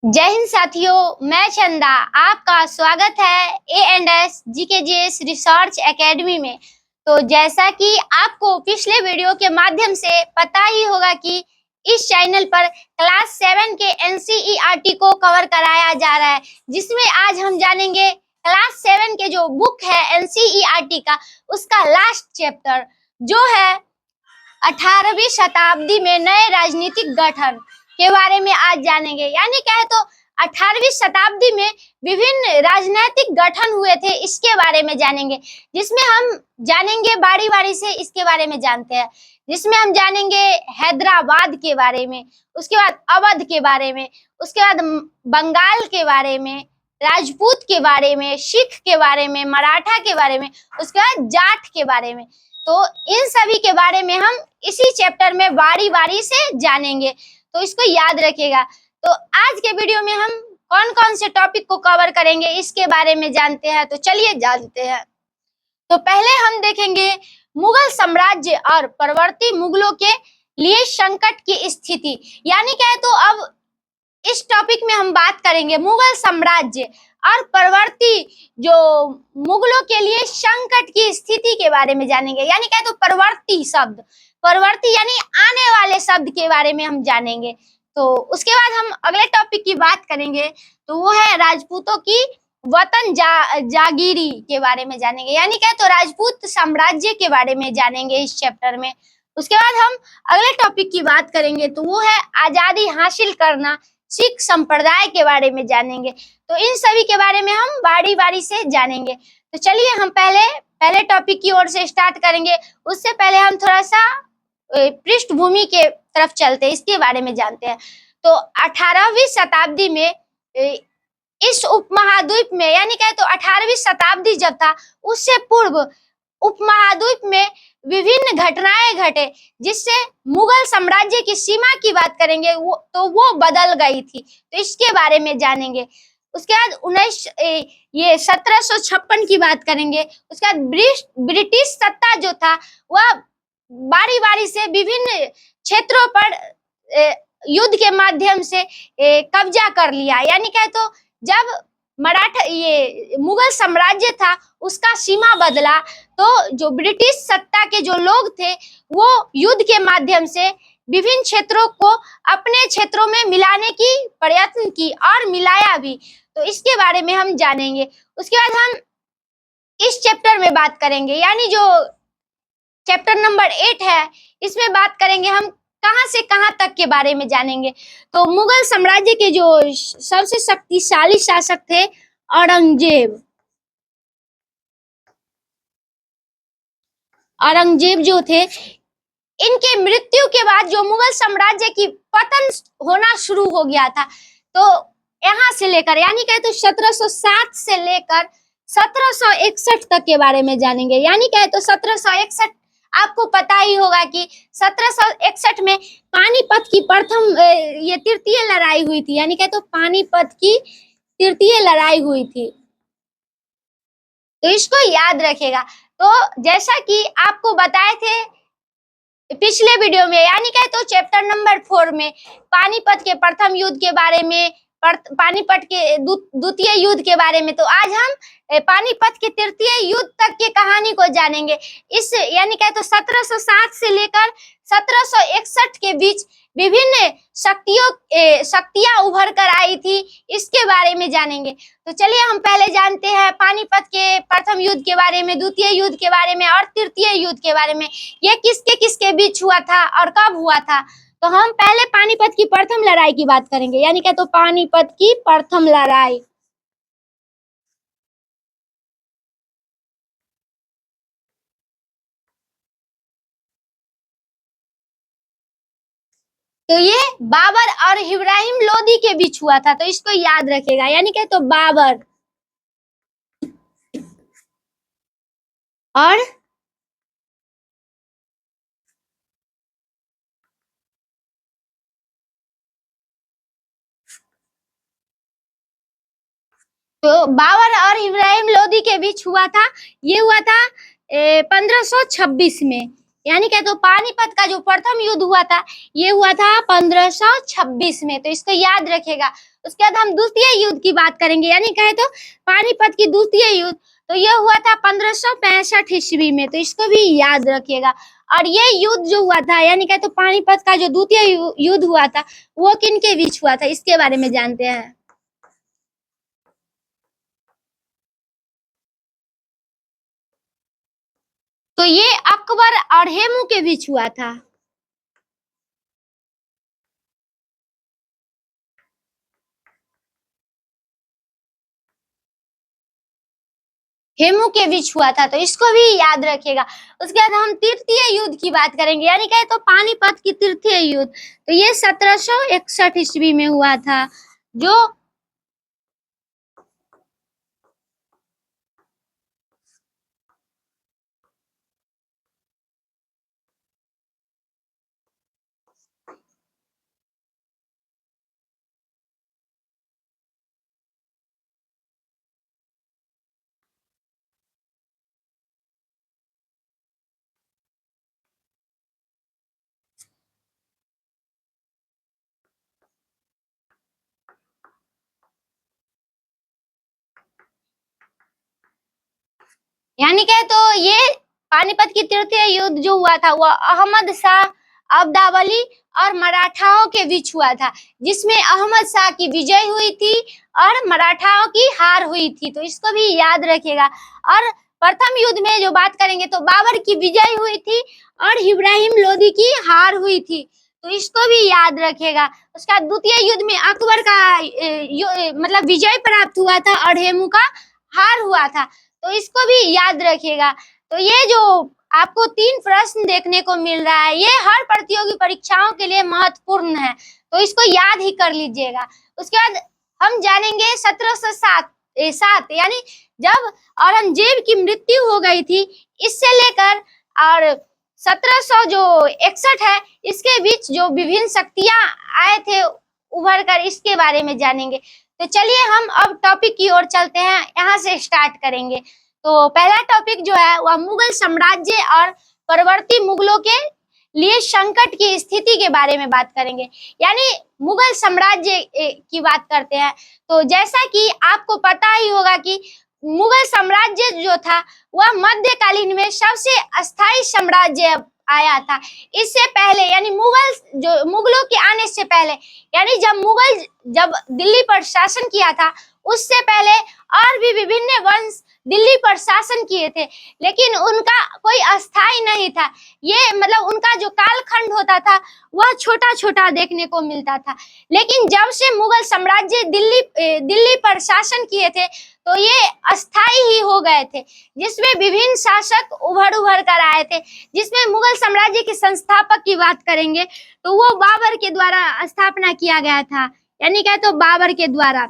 जय हिंद साथियों, मैं चंदा आपका स्वागत है A&S GKGS रिसर्च एकेडमी में। तो जैसा कि आपको पिछले वीडियो के माध्यम से पता ही होगा कि इस चैनल पर क्लास 7 के NCERT को कवर कराया जा रहा है, जिसमें आज हम जानेंगे क्लास 7 के जो बुक है NCERT का, उसका लास्ट चैप्टर जो है 18वीं शताब्दी में नए राजनीतिक गठन के बारे में आज जानेंगे। यानी कहे तो 18वीं शताब्दी में विभिन्न राजनीतिक गठन हुए थे, इसके बारे में जानेंगे। जिसमें हम जानेंगे बारी बारी से, इसके बारे में जानते हैं। जिसमें हम जानेंगे हैदराबाद के बारे में, उसके बाद अवध के बारे में, उसके बाद बंगाल के बारे में, राजपूत के बारे में, सिख के बारे में, मराठा के बारे में, उसके बाद जाट के बारे में। तो इन सभी के बारे में हम इसी चैप्टर में बारी बारी से जानेंगे, तो इसको याद रखिएगा। तो आज के वीडियो में हम कौन कौन से टॉपिक को कवर करेंगे इसके बारे में जानते हैं। तो चलिए जानते हैं। तो पहले हम देखेंगे मुगल साम्राज्य और परवर्ती मुगलों के लिए संकट की स्थिति। यानी कहे तो अब इस टॉपिक में हम बात करेंगे मुगल साम्राज्य और परवर्ती जो मुगलों के लिए संकट की स्थिति के बारे में जानेंगे। यानी कहे तो परवर्ती शब्द, परवर्ती यानी आने वाले शब्द के बारे में हम जानेंगे। तो उसके बाद हम अगले टॉपिक की बात करेंगे, तो वो है राजपूतों की वतन जागीरी के बारे में जानेंगे। यानी कहे तो राजपूत साम्राज्य के बारे में जानेंगे इस चैप्टर में। उसके बाद हम अगले टॉपिक की बात करेंगे, तो वो है आजादी हासिल करना, सिख संप्रदाय के बारे में जानेंगे। तो इन सभी के बारे में हम बारी बारी से जानेंगे। तो चलिए हम पहले टॉपिक की ओर से स्टार्ट करेंगे। उससे पहले हम थोड़ा सा पृष्ठभूमि के तरफ चलते हैं, इसके बारे में जानते हैं। तो 18वीं शताब्दी में इस उपमहाद्वीप में, यानी कहे तो 18वीं शताब्दी जब था, उससे पूर्व उपमहाद्वीप में विभिन्न घटनाएं घटे, जिससे मुगल साम्राज्य की सीमा की बात करेंगे वो बदल गई थी। तो इसके बारे में जानेंगे। उसके बाद 1756 की बात करेंगे। उसके बाद ब्रिटिश सत्ता जो था वह बारी बारी से विभिन्न क्षेत्रों पर युद्ध के माध्यम से कब्जा कर लिया। यानी कहे तो जब मुगल साम्राज्य था उसका सीमा बदला, तो जो ब्रिटिश सत्ता के जो लोग थे वो युद्ध के माध्यम से विभिन्न क्षेत्रों को अपने क्षेत्रों में मिलाने की प्रयत्न की और मिलाया भी। तो इसके बारे में हम जानेंगे। उसके बाद हम इस चैप्टर में बात करेंगे, यानी जो चैप्टर नंबर 8 है, इसमें बात करेंगे हम कहां से कहां तक के बारे में जानेंगे। तो मुगल साम्राज्य के जो सबसे शक्तिशाली शासक थे औरंगजेब जो थे, इनके मृत्यु के बाद जो मुगल साम्राज्य की पतन होना शुरू हो गया था, तो यहाँ से लेकर यानी कहे तो 1707 से लेकर 1761 तक के बारे में जानेंगे। यानी कहे तो 1761 आपको पता ही होगा कि 1761 में पानीपत की प्रथम तृतीय लड़ाई हुई थी। यानी कहे तो पानीपत की तृतीय लड़ाई हुई थी, तो इसको याद रखेगा। तो जैसा कि आपको बताए थे पिछले वीडियो में, यानी कहे तो चैप्टर नंबर 4 में पानीपत के प्रथम युद्ध के बारे में, पानीपत के द्वितीय युद्ध के बारे में, तो आज हम पानीपत के तृतीय युद्ध तक की कहानी को जानेंगे। इस यानी कहे तो 1707 से लेकर 1761 के बीच विभिन्न शक्तियां उभर कर आई थी, इसके बारे में जानेंगे। तो चलिए हम पहले जानते हैं पानीपत के प्रथम युद्ध के बारे में, द्वितीय युद्ध के बारे में और तृतीय युद्ध के बारे में। ये किसके किसके बीच हुआ था और कब हुआ था। तो हम पहले पानीपत की प्रथम लड़ाई की बात करेंगे। यानी क्या, तो पानीपत की प्रथम लड़ाई। तो ये बाबर और इब्राहिम लोदी के बीच हुआ था, तो इसको याद रखेगा। यानी क्या, तो बाबर और तो बाबर और इब्राहिम लोदी के बीच हुआ था। ये हुआ था 1526 में। यानी क्या, तो पानीपत का जो प्रथम युद्ध हुआ था ये हुआ था 1526 में, तो इसको याद रखिएगा। उसके बाद हम द्वितीय युद्ध की बात करेंगे, यानी कहे तो पानीपत की द्वितीय युद्ध, तो ये हुआ था 1565 ईस्वी में, तो इसको भी याद रखिएगा। और ये युद्ध जो हुआ था, यानी कहे तो पानीपत का जो द्वितीय युद्ध हुआ था वो किन के बीच हुआ था, इसके बारे में जानते हैं। तो ये अकबर और हेमू के बीच हुआ था। हेमू के बीच हुआ था, तो इसको भी याद रखिएगा। उसके बाद हम तृतीय युद्ध की बात करेंगे, यानी कहे तो पानीपत की तृतीय युद्ध, तो ये 1761 ईस्वी में हुआ था। जो यानी कहे तो ये पानीपत की तृतीय युद्ध जो हुआ था वह अहमद शाह अब्दावली और मराठाओं के बीच हुआ था, जिसमें अहमद शाह की विजय हुई थी और मराठाओं की हार हुई थी, तो इसको भी याद रखिएगा। और प्रथम युद्ध में जो बात करेंगे तो बाबर की विजय हुई थी और इब्राहिम लोदी की हार हुई थी, तो इसको भी याद रखिएगा। उसका द्वितीय युद्ध में अकबर का मतलब विजय प्राप्त हुआ था और हेमू का हार हुआ था, तो इसको भी याद रखिएगा। तो ये जो आपको 3 प्रश्न देखने को मिल रहा है ये हर प्रतियोगी परीक्षाओं के लिए महत्वपूर्ण है, तो इसको याद ही कर लीजिएगा। उसके बाद हम जानेंगे 1707 यानी जब औरंगजेब की मृत्यु हो गई थी, इससे लेकर और 1700 जो 61 है इसके बीच जो विभिन्न शक्तियां आए थे उभर कर, इसके बारे में जानेंगे। तो चलिए हम अब टॉपिक की ओर चलते हैं, यहाँ से स्टार्ट करेंगे। तो पहला टॉपिक जो है वह मुगल साम्राज्य और परवर्ती मुगलों के लिए संकट की स्थिति के बारे में बात करेंगे। यानी मुगल साम्राज्य की बात करते हैं, तो जैसा कि आपको पता ही होगा कि मुगल साम्राज्य जो था वह मध्यकालीन में सबसे अस्थायी साम्राज्य आया था। इससे पहले यानी मुगलों के आने से पहले, यानी जब दिल्ली पर शासन किया था उससे पहले और भी विभिन्न वंश दिल्ली पर शासन किए थे, लेकिन उनका कोई अस्थाई नहीं था। ये मतलब उनका जो कालखंड होता था वह छोटा छोटा देखने को मिलता था। लेकिन जब से मुगल साम्राज्य दिल्ली पर शासन किए थे तो ये अस्थाई ही हो गए थे, जिसमें विभिन्न शासक उभर कर आए थे। जिसमें मुगल साम्राज्य के संस्थापक की बात करेंगे तो वो बाबर के द्वारा स्थापना किया गया था, यानी क्या, तो बाबर के द्वारा।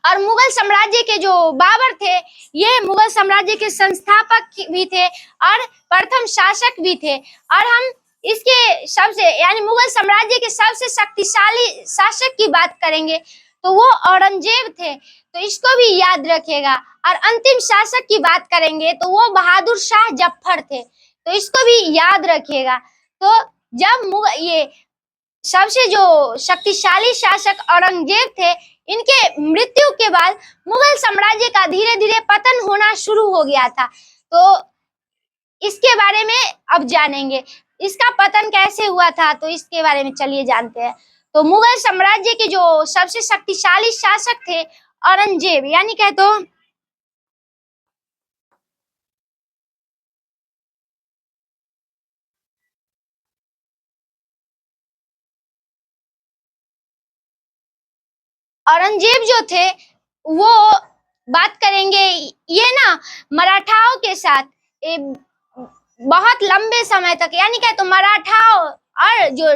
और मुगल साम्राज्य के जो बाबर थे ये मुगल साम्राज्य के संस्थापक भी थे और प्रथम शासक भी थे। और हम इसके सबसे यानी मुगल साम्राज्य के सबसे शक्तिशाली शासक की बात करेंगे तो वो औरंगजेब थे, तो इसको भी याद रखिएगा। और अंतिम शासक की बात करेंगे तो वो बहादुर शाह जफर थे, तो इसको भी याद रखिएगा। तो जब ये सबसे जो शक्तिशाली शासक औरंगजेब थे, इनके मृत्यु के बाद मुगल साम्राज्य का धीरे धीरे पतन होना शुरू हो गया था। तो इसके बारे में अब जानेंगे, इसका पतन कैसे हुआ था, तो इसके बारे में चलिए जानते हैं। तो मुगल साम्राज्य के जो सबसे शक्तिशाली शासक थे औरंगजेब, यानी कहे तो औरंगजेब जो थे वो बात करेंगे ये ना मराठाओं के साथ बहुत लंबे समय तक, यानी क्या, तो मराठाओं और जो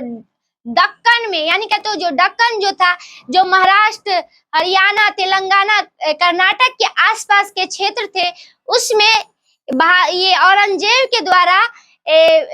दक्कन में, यानी क्या, तो जो दक्कन जो था, जो महाराष्ट्र, हरियाणा, तेलंगाना, कर्नाटक के आसपास के क्षेत्र थे, उसमें ये औरंगजेब के द्वारा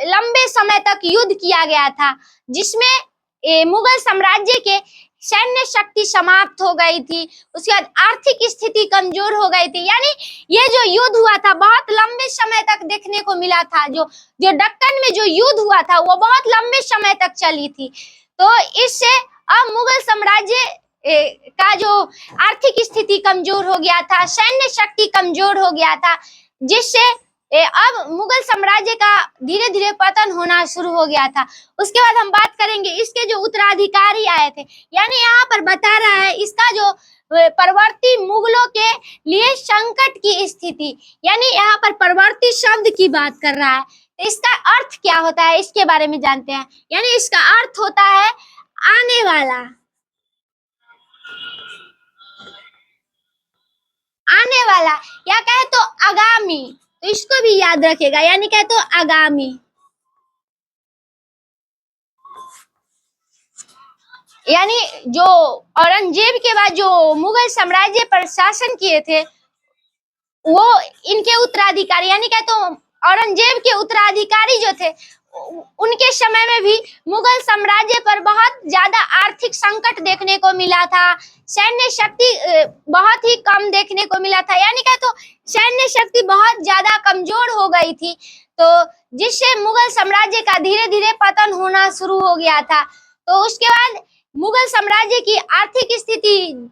लंबे समय तक युद्ध किया गया था, जिसमें मुगल साम्राज्य के सैन्य शक्ति समाप्त हो गई थी, उसके बाद आर्थिक स्थिति कमजोर हो गई थी। यानी ये जो युद्ध हुआ था बहुत लंबे समय तक देखने को मिला था। जो जो दक्कन में जो युद्ध हुआ था वो बहुत लंबे समय तक चली थी। तो इससे अब मुगल साम्राज्य का जो आर्थिक स्थिति कमजोर हो गया था, सैन्य शक्ति कमजोर हो गया था, जिससे अब मुगल साम्राज्य का धीरे धीरे पतन होना शुरू हो गया था। उसके बाद हम बात करेंगे इसके जो उत्तराधिकारी आए थे। यानी यहाँ पर बता रहा है इसका जो परवर्ती मुगलों के लिए संकट की स्थिति, यानी यहाँ पर परवर्ती शब्द की बात कर रहा है। तो इसका अर्थ क्या होता है इसके बारे में जानते हैं। यानी इसका अर्थ होता है आने वाला, आने वाला, या कहे तो आगामी। तो इसको भी याद रखेगा, यानी कहे तो आगामी। यानी जो औरंगजेब के बाद जो मुगल साम्राज्य पर शासन किए थे वो इनके उत्तराधिकारी, यानी कहे तो औरंगजेब के उत्तराधिकारी जो थे उनके समय में भी मुगल साम्राज्य पर बहुत ज्यादा आर्थिक संकट देखने को मिला था। सैन्य शक्ति बहुत ही कम देखने को मिला था, यानी कहे तो सैन्य शक्ति बहुत ज्यादा कमजोर हो गई थी। तो जिससे मुगल साम्राज्य का धीरे धीरे पतन होना शुरू हो गया था। तो उसके बाद मुगल साम्राज्य की आर्थिक स्थिति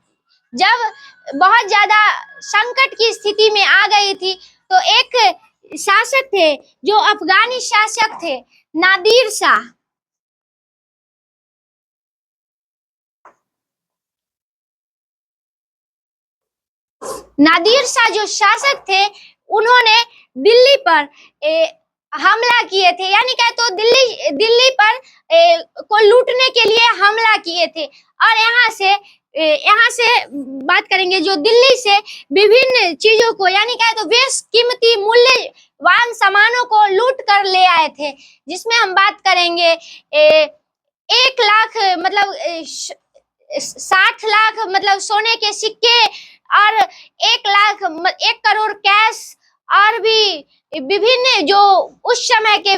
जब बहुत ज्यादा संकट की स्थिति में आ गई थी तो एक शासक थे जो अफगानी शासक थे, नादिर शाह। नादिर शाह जो शासक थे उन्होंने दिल्ली पर हमला किए थे, यानी कहे तो दिल्ली पर को लूटने के लिए हमला किए थे। और यहाँ से बात करेंगे जो दिल्ली से विभिन्न चीजों को, यानी कहे तो बेशकीमती मूल्यवान सामानों को लूट कर ले आए थे, जिसमें हम बात करेंगे 1 लाख मतलब 60 लाख मतलब सोने के सिक्के और 1 लाख 1 करोड़ कैश और भी विभिन्न जो उस समय के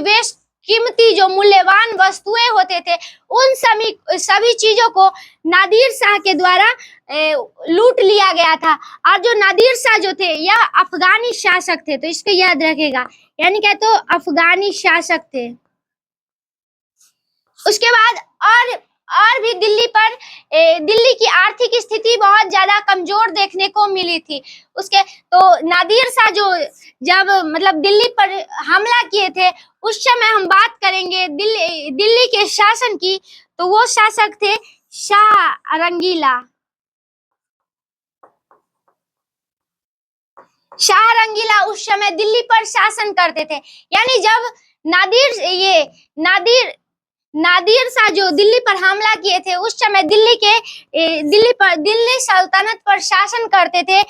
कीमती जो मूल्यवान वस्तुएं होते थे उन सभी चीजों को नादिर शाह के द्वारा लूट लिया गया था। और जो नादिर शाह जो थे यह अफगानी शासक थे, तो इसको याद रखेगा, यानी क्या तो अफगानी शासक थे। उसके बाद और भी दिल्ली की आर्थिक स्थिति बहुत ज्यादा कमजोर देखने को मिली थी। उसके तो नादिर शाह जो जब मतलब दिल्ली पर हमला किए थे उस समय हम बात करेंगे दिल्ली के शासन की, तो वो शासक थे शाह रंगीला। शाह रंगीला उस समय दिल्ली पर शासन करते थे। यानी जब नादिर शाह जो दिल्ली पर हमला किए थे उस समय दिल्ली सल्तनत पर शासन करते थे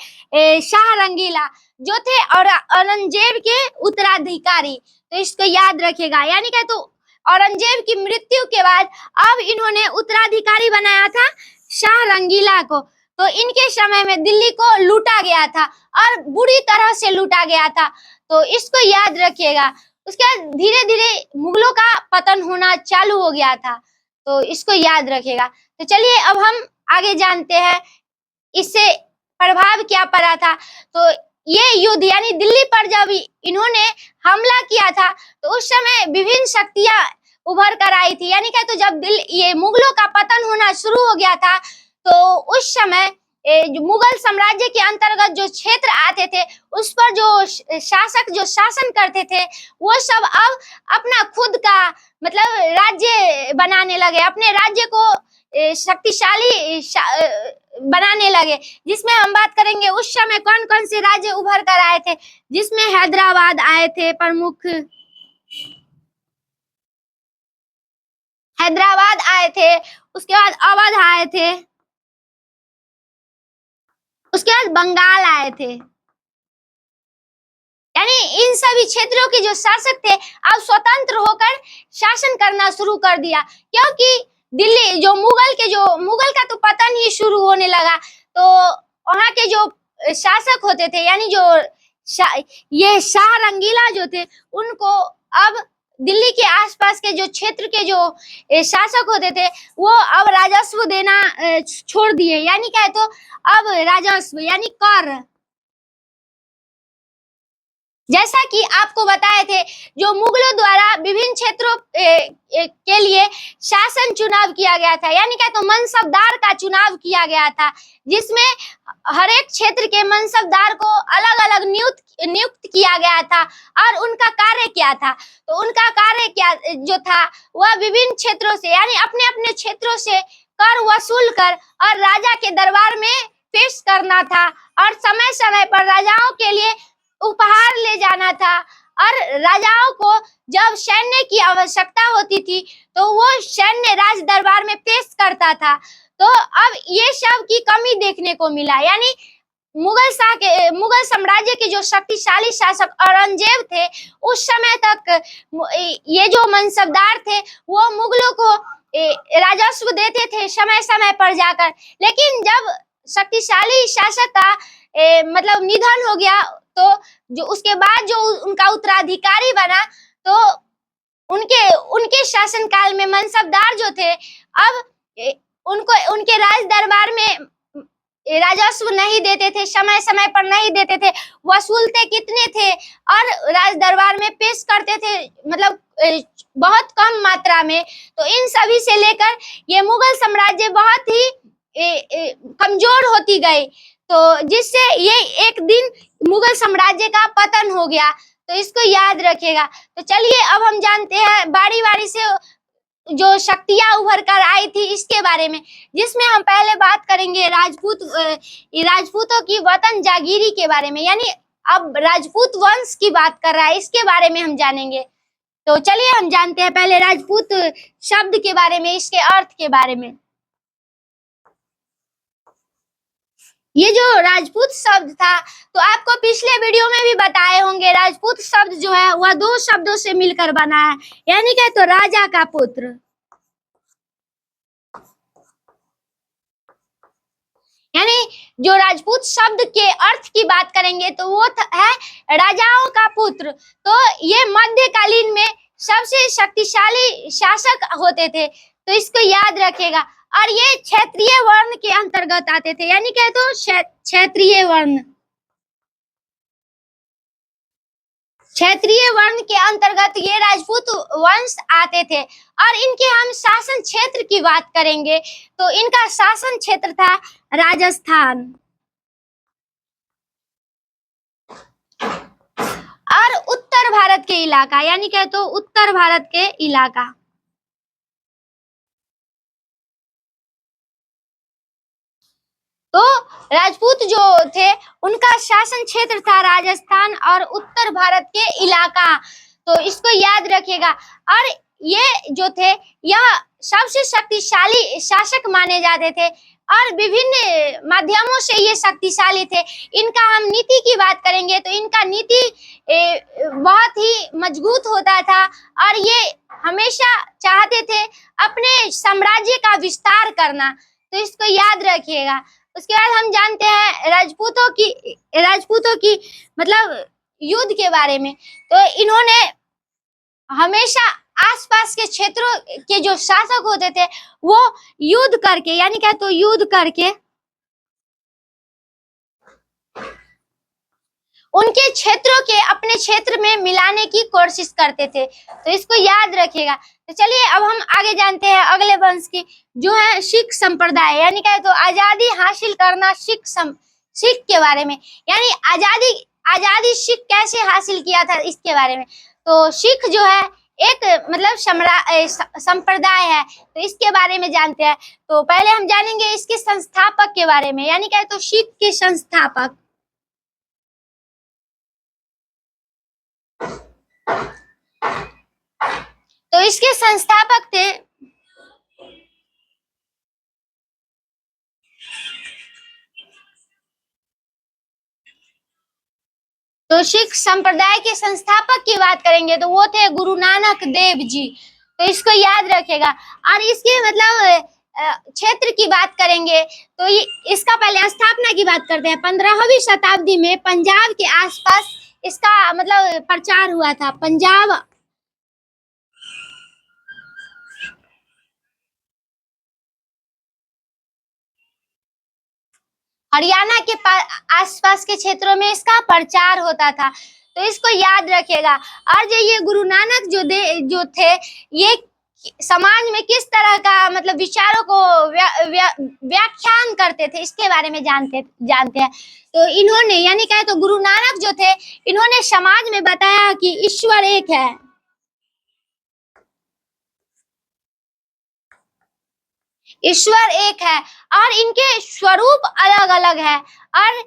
शाह रंगीला, जो थे और औरंगजेब के उत्तराधिकारी। तो इसको याद रखेगा, यानी क्या तो औरंगजेब की मृत्यु के बाद अब इन्होंने उत्तराधिकारी बनाया था शाह रंगीला को। तो इनके समय में दिल्ली को लूटा गया था और बुरी तरह से लूटा गया था, तो इसको याद रखिएगा। उसके बाद धीरे धीरे मुगलों का पतन होना चालू हो गया था, तो इसको याद रखेगा। तो चलिए अब हम आगे जानते हैं इससे प्रभाव क्या पड़ा था। तो ये युद्ध यानी दिल्ली पर जब इन्होंने हमला किया था तो उस समय विभिन्न शक्तियां उभर कर आई थी, यानी क्या तो जब ये मुगलों का पतन होना शुरू हो गया था तो उस समय जो मुगल साम्राज्य के अंतर्गत जो क्षेत्र आते थे उस पर जो शासक जो शासन करते थे वो सब अब अपना खुद का मतलब राज्य बनाने लगे, अपने राज्य को शक्तिशाली बनाने लगे। जिसमें हम बात करेंगे उस समय कौन कौन से राज्य उभर कर आए थे, जिसमें हैदराबाद आए थे प्रमुख, हैदराबाद आए थे। उसके बाद अवध आए थे, उसके बाद बंगाल आए थे। यानी इन सभी क्षेत्रों के जो शासक थे अब स्वतंत्र होकर शासन करना शुरू कर दिया, क्योंकि दिल्ली जो मुगल का तो पतन ही शुरू होने लगा। तो वहां के जो शासक होते थे यानी जो ये शाह रंगीला जो थे उनको अब दिल्ली के आसपास के जो क्षेत्र के जो शासक होते थे वो अब राजस्व देना छोड़ दिए, यानी क्या है, तो अब राजस्व यानी कर, जैसा कि आपको बताए थे, जो मुगलों द्वारा विभिन्न क्षेत्रों के लिए शासन चुनाव किया गया था, यानी क्या, तो मनसबदार का चुनाव किया गया था, जिसमें हर एक क्षेत्र के मनसबदार को अलग अलग नियुक्त किया गया था और उनका कार्य क्या था, तो उनका कार्य क्या जो था वह विभिन्न क्षेत्रों से यानी अपने अपने क्षेत्रों से कर वसूल कर और राजा के दरबार में पेश करना था और समय समय पर राजाओं के लिए उपहार ले जाना था, और राजाओं को जब सैन्य की आवश्यकता होती थी तो वो सैन्य राज दरबार में पेश करता था। तो अब ये सब की कमी देखने को मिला, यानी मुगल साम्राज्य के जो शक्तिशाली शासक औरंगजेब थे, उस समय तक ये जो मनसबदार थे वो मुगलों को राजस्व देते थे समय समय पर जाकर, लेकिन जब शक्तिशाली शासक का मतलब निधन हो गया तो जो उसके बाद जो उनका उत्तराधिकारी बना, तो उनके शासन काल में मनसबदार जो थे अब उनको उनके राज दरबार में राजस्व नहीं देते थे, समय समय पर नहीं देते थे, वसूलते कितने थे और राज दरबार में पेश करते थे मतलब बहुत कम मात्रा में। तो इन सभी से लेकर ये मुगल साम्राज्य बहुत ही कमजोर होती गई, तो जिससे ये एक दिन मुगल साम्राज्य का पतन हो गया, तो इसको याद रखिएगा। तो चलिए अब हम जानते हैं बारी बारी से जो शक्तियां उभर कर आई थी इसके बारे में, जिसमें हम पहले बात करेंगे राजपूतों की वतन जागीरी के बारे में, यानी अब राजपूत वंश की बात कर रहा है, इसके बारे में हम जानेंगे। तो चलिए हम जानते हैं पहले राजपूत शब्द के बारे में, इसके अर्थ के बारे में। ये जो राजपूत शब्द था, तो आपको पिछले वीडियो में भी बताए होंगे, राजपूत शब्द जो है वह दो शब्दों से मिलकर बना है, यानी क्या, तो राजा का पुत्र, यानी जो राजपूत शब्द के अर्थ की बात करेंगे तो वो है राजाओं का पुत्र। तो ये मध्यकालीन में सबसे शक्तिशाली शासक होते थे, तो इसको याद रखेगा। और ये क्षेत्रीय वर्ण के अंतर्गत आते थे, यानी क्या, तो क्षेत्रीय वर्ण के अंतर्गत ये राजपूत वंश आते थे। और इनके हम शासन क्षेत्र की बात करेंगे तो इनका शासन क्षेत्र था राजस्थान, और उत्तर भारत के इलाका, यानी क्या, तो उत्तर भारत के इलाका। तो राजपूत जो थे उनका शासन क्षेत्र था राजस्थान और उत्तर भारत के इलाका, तो इसको याद रखिएगा। और ये जो थे यह सबसे शक्तिशाली शासक माने जाते थे और विभिन्न माध्यमों से ये शक्तिशाली थे। इनका हम नीति की बात करेंगे तो इनका नीति बहुत ही मजबूत होता था और ये हमेशा चाहते थे अपने साम्राज्य का विस्तार करना, तो इसको याद रखिएगा। उसके बाद हम जानते हैं राजपूतों की मतलब युद्ध के बारे में। तो इन्होंने हमेशा आसपास के क्षेत्रों के जो शासक होते थे वो युद्ध करके, यानी क्या, तो युद्ध करके उनके क्षेत्रों के अपने क्षेत्र में मिलाने की कोशिश करते थे, तो इसको याद रखिएगा। तो चलिए अब हम आगे जानते हैं अगले वंश की, जो है सिख संप्रदाय, यानी क्या, तो आजादी हासिल करना सिख के बारे में, यानी आजादी सिख कैसे हासिल किया था इसके बारे में। तो सिख जो है एक मतलब संप्रदाय है, तो इसके बारे में जानते हैं। तो पहले हम जानेंगे इसके संस्थापक के बारे में, यानी क्या, तो सिख के संस्थापक। तो इसके संस्थापक थे तो सिख संप्रदाय के संस्थापक की बात करेंगे तो वो थे गुरु नानक देव जी, तो इसको याद रखेगा। और इसके मतलब क्षेत्र की बात करेंगे तो ये इसका पहले स्थापना की बात करते हैं। 15वीं शताब्दी में पंजाब के आसपास इसका मतलब प्रचार हुआ था। पंजाब हरियाणा के आसपास के क्षेत्रों में इसका प्रचार होता था। तो इसको याद रखिएगा। और जो ये गुरु नानक जो थे, ये समाज में किस तरह का मतलब विचारों को व्याख्यान करते थे, इसके बारे में जानते हैं। तो इन्होंने यानी कहे तो गुरु नानक जो थे, इन्होंने समाज में बताया कि ईश्वर एक है। ईश्वर एक है और इनके स्वरूप अलग अलग है। और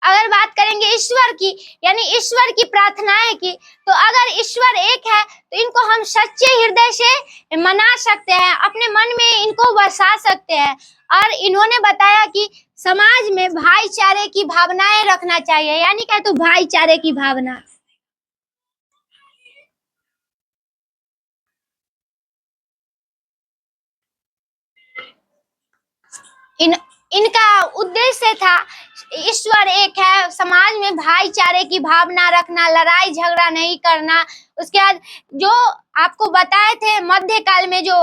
अगर बात करेंगे ईश्वर की, यानी ईश्वर की प्रार्थनाएं की, तो अगर ईश्वर एक है तो इनको हम सच्चे हृदय से मना सकते हैं, अपने मन में इनको बसा सकते हैं। और इन्होंने बताया कि समाज में भाईचारे की भावनाएं रखना चाहिए, यानी क्या तो भाईचारे की भावना। इनका उद्देश्य था ईश्वर एक है, समाज में भाईचारे की भावना रखना, लड़ाई झगड़ा नहीं करना। उसके बाद जो आपको बताए थे मध्यकाल में जो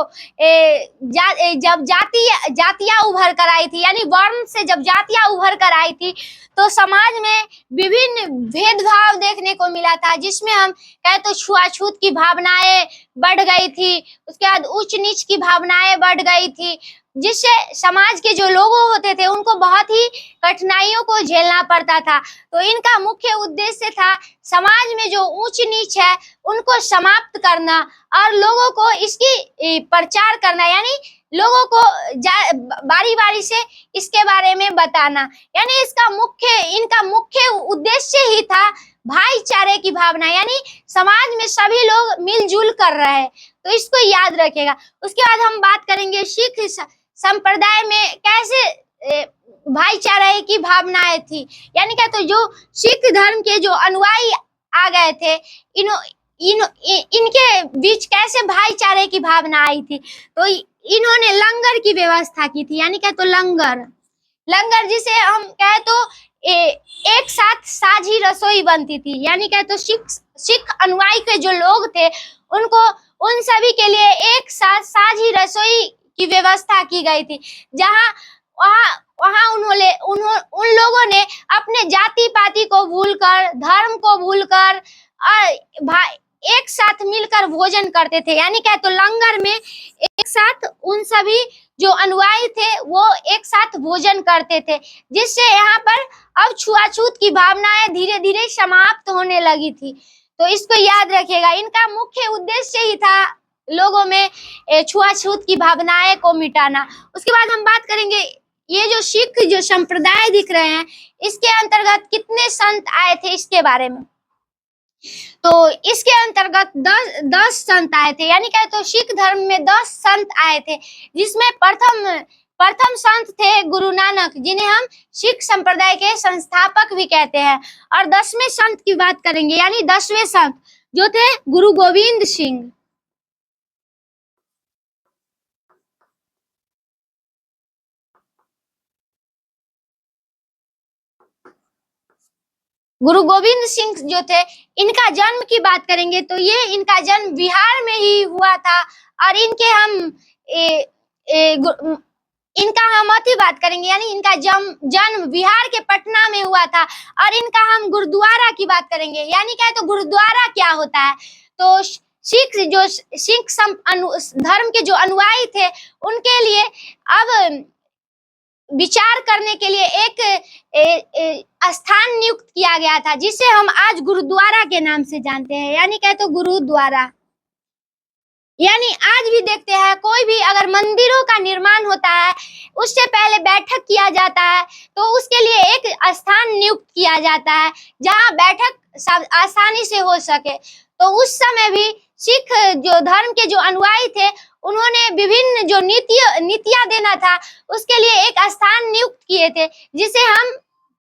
जब जातियां उभर कर आई थी, यानी वर्ण से जब जातियां उभर कर आई थी, तो समाज में विभिन्न भेदभाव देखने को मिला था, जिसमें हम कहे तो छुआछूत की भावनाएं बढ़ गई थी। उसके बाद उच्च नीच की भावनाएं बढ़ गई थी, जिससे समाज के जो लोग होते थे उनको बहुत ही कठिनाइयों को झेलना पड़ता था। तो इनका मुख्य उद्देश्य था समाज में जो ऊंच नीच है उनको समाप्त करना और लोगों को इसकी प्रचार करना, यानी लोगों को बारी बारी से इसके बारे में बताना। यानी इनका मुख्य उद्देश्य ही था भाईचारे की भावना, यानी समाज में सभी लोग मिलजुल कर रहे। तो इसको याद रखेगा। उसके बाद हम बात करेंगे सिख संप्रदाय में कैसे भाईचारे की भावनाएं थी, यानी क्या तो जो सिख धर्म के जो अनुयायी आ गए थे, इनके बीच कैसे भाईचारे की भावना आई थी। तो इन्होंने लंगर की व्यवस्था की थी, यानी क्या तो लंगर जिसे हम कहे तो एक साथ साझी रसोई बनती थी, यानी क्या तो सिख अनुयायी के जो लोग थे उन सभी के लिए एक साथ साझी रसोई की व्यवस्था की गई थी, जहां वहां उन लोगों ने अपने जाति पाति को भूलकर, धर्म को भूलकर एक साथ मिलकर भोजन करते थे। यानी क्या तो लंगर में एक साथ उन सभी जो अनुयायी थे वो एक साथ भोजन करते थे, जिससे यहाँ पर अब छुआछूत की भावनाएं धीरे धीरे समाप्त होने लगी थी। तो इसको याद रखिएगा। इनका मुख्य उद्देश्य ही था लोगों में छुआछूत की भावनाएं को मिटाना। उसके बाद हम बात करेंगे ये जो सिख जो संप्रदाय दिख रहे हैं, इसके अंतर्गत कितने संत आए थे इसके बारे में। तो इसके अंतर्गत 10 संत आए थे, यानी क्या तो सिख धर्म में 10 संत आए थे, जिसमें प्रथम संत थे गुरु नानक, जिन्हें हम सिख संप्रदाय के संस्थापक भी कहते हैं। और 10वें संत की बात करेंगे, यानी 10वें संत जो थे गुरु गोविंद सिंह। गुरु गोविंद सिंह जो थे, इनका जन्म की बात करेंगे तो ये इनका जन्म बिहार में ही हुआ था। और इनका हम अति बात करेंगे, यानी इनका जन्म बिहार के पटना में हुआ था। और इनका हम गुरुद्वारा की बात करेंगे, यानी क्या है तो गुरुद्वारा क्या होता है। तो सिख धर्म के जो अनुयायी थे उनके लिए अब विचार करने के लिए एक स्थान नियुक्त किया गया था, जिसे हम आज गुरुद्वारा के नाम से जानते हैं, यानी क्या तो गुरुद्वारा। यानी आज भी देखते हैं कोई भी अगर मंदिरों का निर्माण होता है, उससे पहले बैठक किया जाता है, तो उसके लिए एक स्थान नियुक्त किया जाता है जहां बैठक आसानी से हो सके। तो उस समय भी सिख जो धर्म के जो अनुयायी थे, उन्होंने विभिन्न जो नीतियां देना था, उसके लिए एक स्थान नियुक्त किए थे, जिसे हम